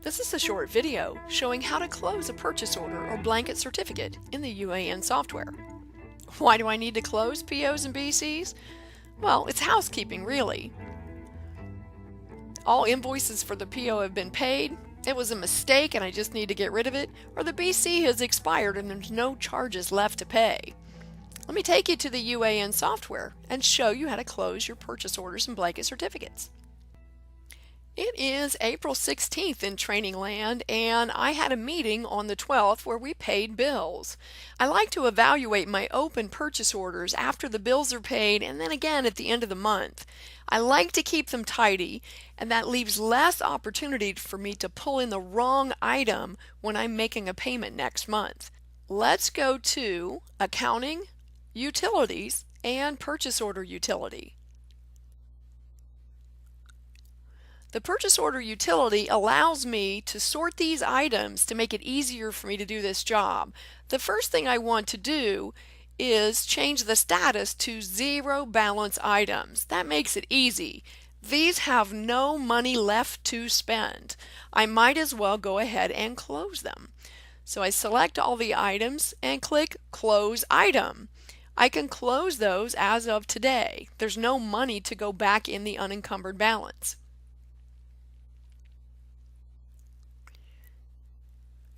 This is a short video showing how to close a purchase order or blanket certificate in the UAN software. Why do I need to close POs and BCs? Well, it's housekeeping really. All invoices for the PO have been paid, it was a mistake and I just need to get rid of it, or the BC has expired and there's no charges left to pay. Let me take you to the UAN software and show you how to close your purchase orders and blanket certificates. It is April 16th in Training Land, and I had a meeting on the 12th where we paid bills. I like to evaluate my open purchase orders after the bills are paid and then again at the end of the month. I like to keep them tidy, and that leaves less opportunity for me to pull in the wrong item when I'm making a payment next month. Let's go to Accounting, Utilities, and Purchase Order Utility. The purchase order utility allows me to sort these items to make it easier for me to do this job. The first thing I want to do is change the status to zero balance items. That makes it easy. These have no money left to spend. I might as well go ahead and close them. So I select all the items and click Close Item. I can close those as of today. There's no money to go back in the unencumbered balance.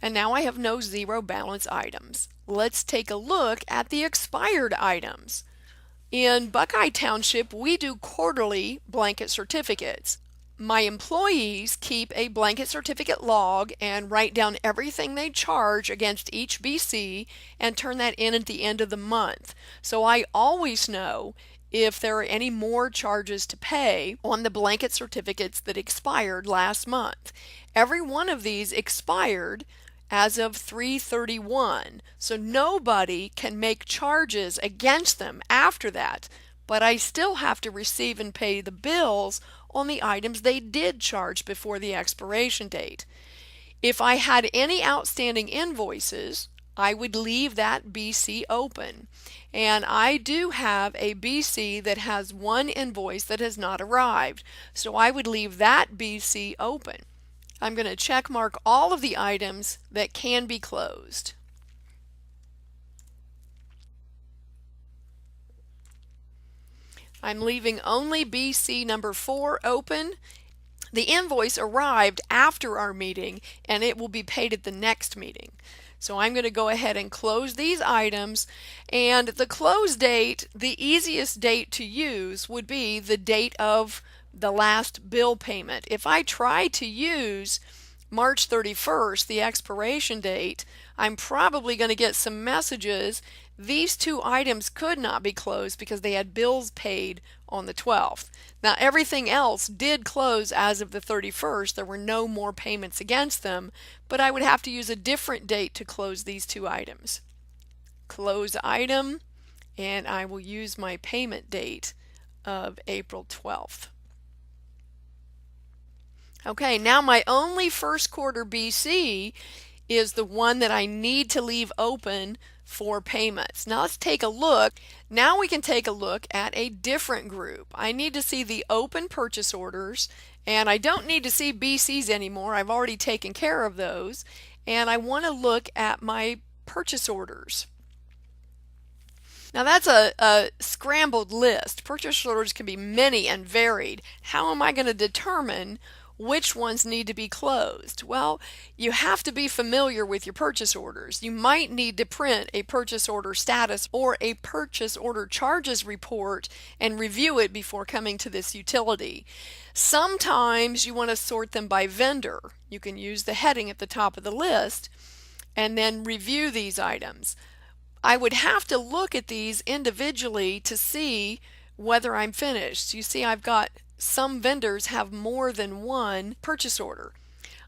And now I have no zero balance items. Let's take a look at the expired items. In Buckeye Township, we do quarterly blanket certificates. My employees keep a blanket certificate log and write down everything they charge against each BC and turn that in at the end of the month. So I always know if there are any more charges to pay on the blanket certificates that expired last month. Every one of these expired as of 3/31, so nobody can make charges against them after that, but I still have to receive and pay the bills on the items they did charge before the expiration date. If I had any outstanding invoices, I would leave that BC open, and I do have a BC that has one invoice that has not arrived, so I would leave that BC open. I'm going to check mark all of the items that can be closed. I'm leaving only BC number 4 open. The invoice arrived after our meeting and it will be paid at the next meeting. So I'm going to go ahead and close these items, and the close date, the easiest date to use would be the date of the last bill payment. If I try to use March 31st, the expiration date, I'm probably going to get some messages. These two items could not be closed because they had bills paid on the 12th. Now everything else did close as of the 31st. There were no more payments against them, but I would have to use a different date to close these two items. Close item, and I will use my payment date of April 12th. Okay, now my only first quarter BC is the one that I need to leave open for payments. Now let's take a look. Now we can take a look at a different group. I need to see the open purchase orders, and I don't need to see BCs anymore. I've already taken care of those, and I want to look at my purchase orders. Now that's a scrambled list. Purchase orders can be many and varied. How am I going to determine which ones need to be closed? Well, you have to be familiar with your purchase orders. You might need to print a purchase order status or a purchase order charges report and review it before coming to this utility. Sometimes you want to sort them by vendor. You can use the heading at the top of the list and then review these items. I would have to look at these individually to see whether I'm finished. You see, I've got some vendors have more than one purchase order.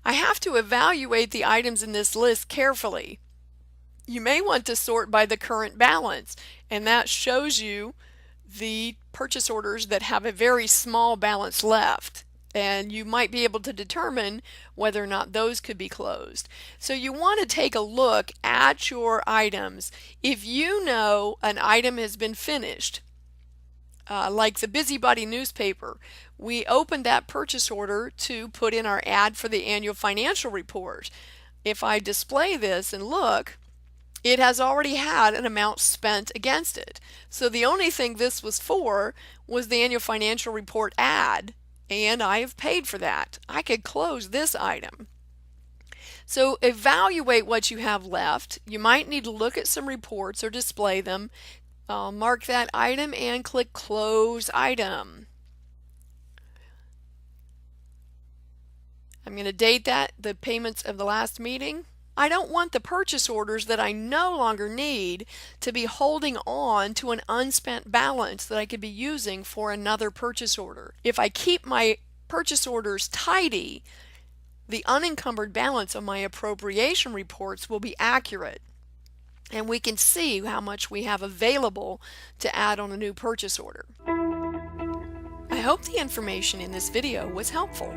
I have to evaluate the items in this list carefully. You may want to sort by the current balance, and that shows you the purchase orders that have a very small balance left, and you might be able to determine whether or not those could be closed. So you want to take a look at your items. If you know an item has been finished, like the Busybody newspaper, we opened that purchase order to put in our ad for the annual financial report. If I display this and look, it has already had an amount spent against it. So the only thing this was for was the annual financial report ad, and I have paid for that. I could close this item. So evaluate what you have left. You might need to look at some reports or display them. Mark that item and click Close Item. I'm going to date the payments of the last meeting. I don't want the purchase orders that I no longer need to be holding on to an unspent balance that I could be using for another purchase order. If I keep my purchase orders tidy, the unencumbered balance of my appropriation reports will be accurate, and we can see how much we have available to add on a new purchase order. I hope the information in this video was helpful.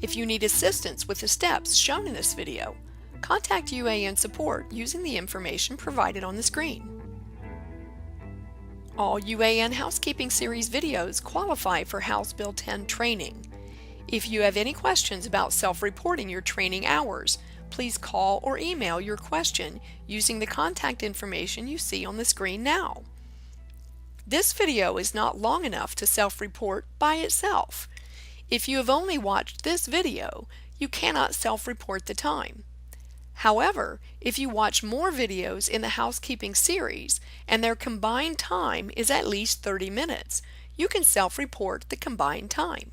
If you need assistance with the steps shown in this video, contact Uan Support using the information provided on the screen. All Uan Housekeeping Series videos qualify for House Bill 10 training. If you have any questions about self-reporting your training hours, please call or email your question using the contact information you see on the screen now. This video is not long enough to self-report by itself. If you have only watched this video, you cannot self-report the time. However, if you watch more videos in the housekeeping series and their combined time is at least 30 minutes, you can self-report the combined time.